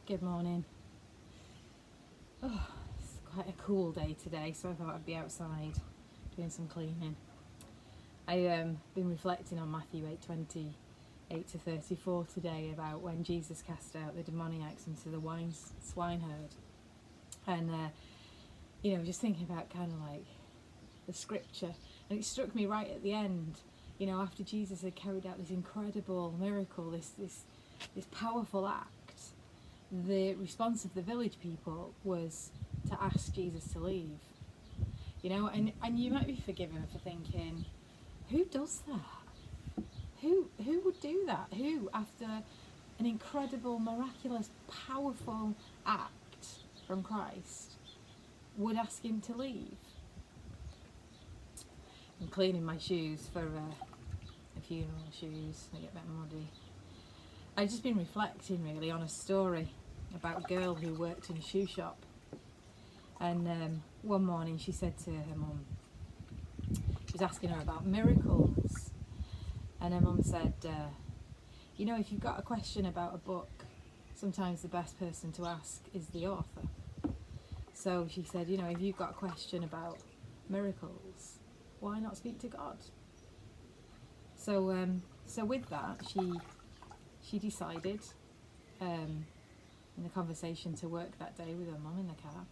Good morning. Oh, it's quite a cool day today, so I thought I'd be outside doing some cleaning. I've been reflecting on Matthew 8:28 to 34 today about when Jesus cast out the demoniacs into the swine herd. And, just thinking about kind of like the scripture. And it struck me right at the end, after Jesus had carried out this incredible miracle, this powerful act. The response of the village people was to ask Jesus to leave. And you might be forgiven for thinking, who does that? Who would do that? Who, after an incredible, miraculous, powerful act from Christ, would ask him to leave? I'm cleaning my shoes for a funeral shoes. They get a bit muddy. I've just been reflecting really on a story about a girl who worked in a shoe shop. And one morning she said to her mum, she was asking her about miracles. And her mum said, if you've got a question about a book, sometimes the best person to ask is the author. So she said, if you've got a question about miracles, why not speak to God? So with that, she decided in the conversation to work that day with her mum in the car.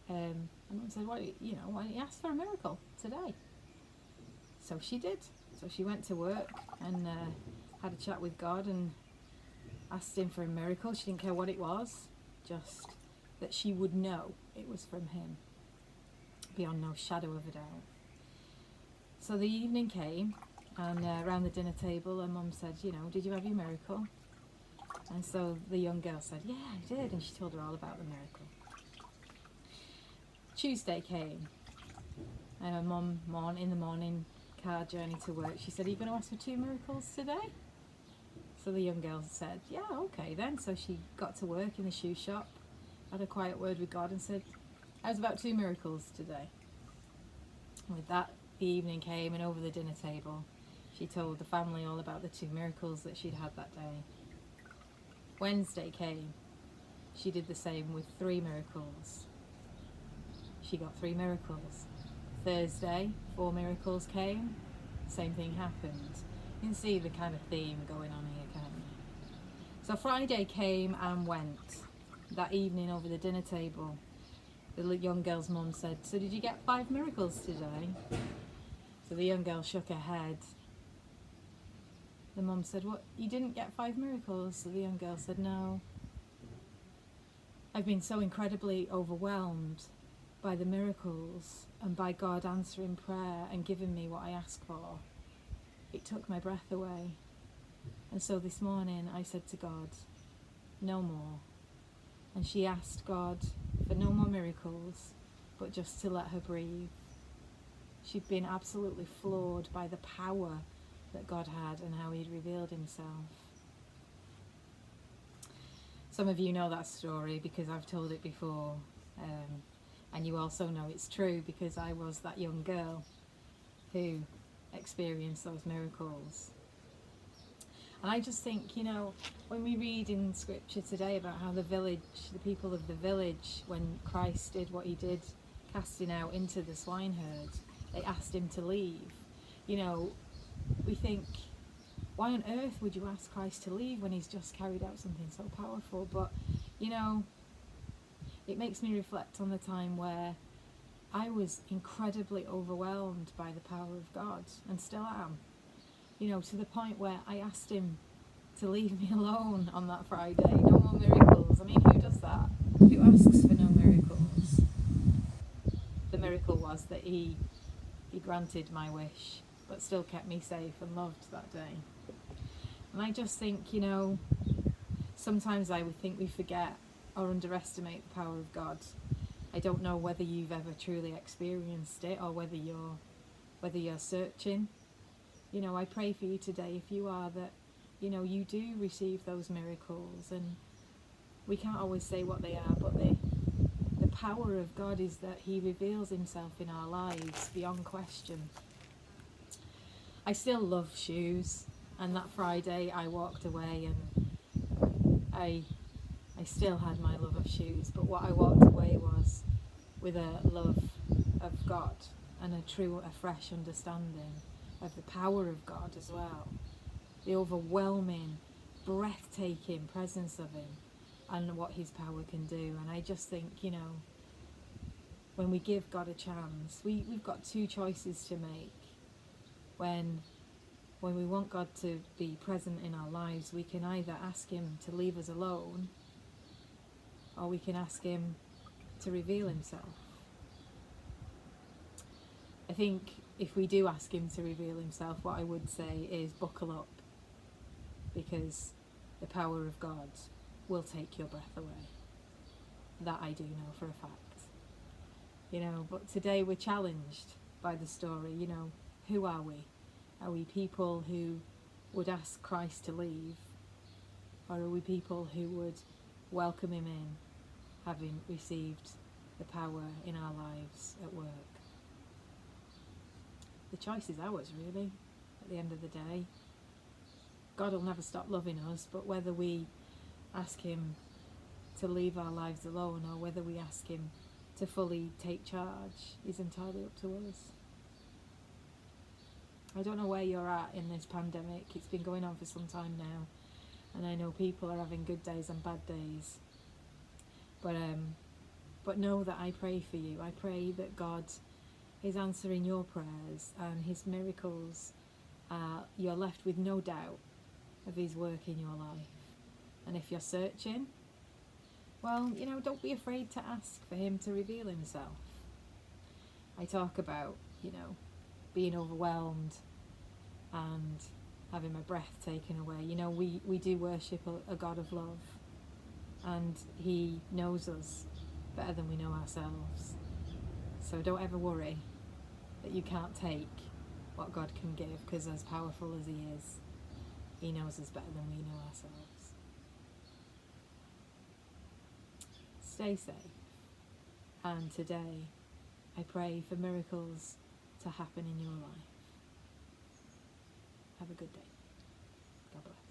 And mum said, why don't you ask for a miracle today? So she did. So she went to work and had a chat with God and asked him for a miracle. She didn't care what it was, just that she would know it was from him, beyond no shadow of a doubt. So the evening came, and around the dinner table, her mum said, did you have your miracle? And so the young girl said, yeah, I did. And she told her all about the miracle. Tuesday came, and her mum, in the morning car journey to work, she said, are you going to ask for 2 miracles today? So the young girl said, yeah, okay then. So she got to work in the shoe shop, had a quiet word with God and said, I was about 2 miracles today. And with that, the evening came, and over the dinner table, she told the family all about the 2 miracles that she'd had that day. Wednesday came. She did the same with 3 miracles. She got 3 miracles. Thursday, 4 miracles came. Same thing happened. You can see the kind of theme going on here, can't you? So Friday came and went. That evening over the dinner table, the young girl's mum said, so did you get 5 miracles today? So the young girl shook her head. The mum said, what, you didn't get 5 miracles? So the young girl said, no. I've been so incredibly overwhelmed by the miracles and by God answering prayer and giving me what I asked for. It took my breath away. And so this morning I said to God, no more. And she asked God for no more miracles, but just to let her breathe. She'd been absolutely floored by the power that God had and how he'd revealed himself. Some of you know that story because I've told it before, and you also know it's true because I was that young girl who experienced those miracles. And I just think, when we read in scripture today about how the people of the village, when Christ did what he did, casting out into the swine herd, they asked him to leave. We think, why on earth would you ask Christ to leave when he's just carried out something so powerful? But, it makes me reflect on the time where I was incredibly overwhelmed by the power of God, and still am. To the point where I asked him to leave me alone on that Friday. No more miracles. I mean, who does that? Who asks for no miracles? The miracle was that he granted my wish, but still kept me safe and loved that day. And I just think, sometimes I would think we forget or underestimate the power of God. I don't know whether you've ever truly experienced it or whether you're searching. I pray for you today, if you are, that you do receive those miracles, and we can't always say what they are, but the power of God is that he reveals himself in our lives beyond question. I still love shoes, and that Friday I walked away and I I still had my love of shoes, but what I walked away was with a love of God and a fresh understanding of the power of God as well. The overwhelming, breathtaking presence of Him and what His power can do. And I just think, when we give God a chance, we've got two choices to make. When we want God to be present in our lives, we can either ask Him to leave us alone, or we can ask Him to reveal Himself. I think if we do ask Him to reveal Himself, what I would say is buckle up, because the power of God will take your breath away. That I do know for a fact. But today we're challenged by the story. Who are we? Are we people who would ask Christ to leave? Or are we people who would welcome Him in, having received the power in our lives at work? The choice is ours, really, at the end of the day. God will never stop loving us, but whether we ask Him to leave our lives alone or whether we ask Him to fully take charge is entirely up to us. I don't know where you're at in this pandemic. It's been going on for some time now, and I know people are having good days and bad days. But know that I pray for you. I pray that God is answering your prayers and His miracles. You're left with no doubt of His work in your life. And if you're searching, well, don't be afraid to ask for Him to reveal Himself. I talk about, being overwhelmed and having my breath taken away. We do worship a God of love, and He knows us better than we know ourselves. So don't ever worry that you can't take what God can give, because as powerful as He is, He knows us better than we know ourselves. Stay safe, and today I pray for miracles to happen in your life. Have a good day. God bless.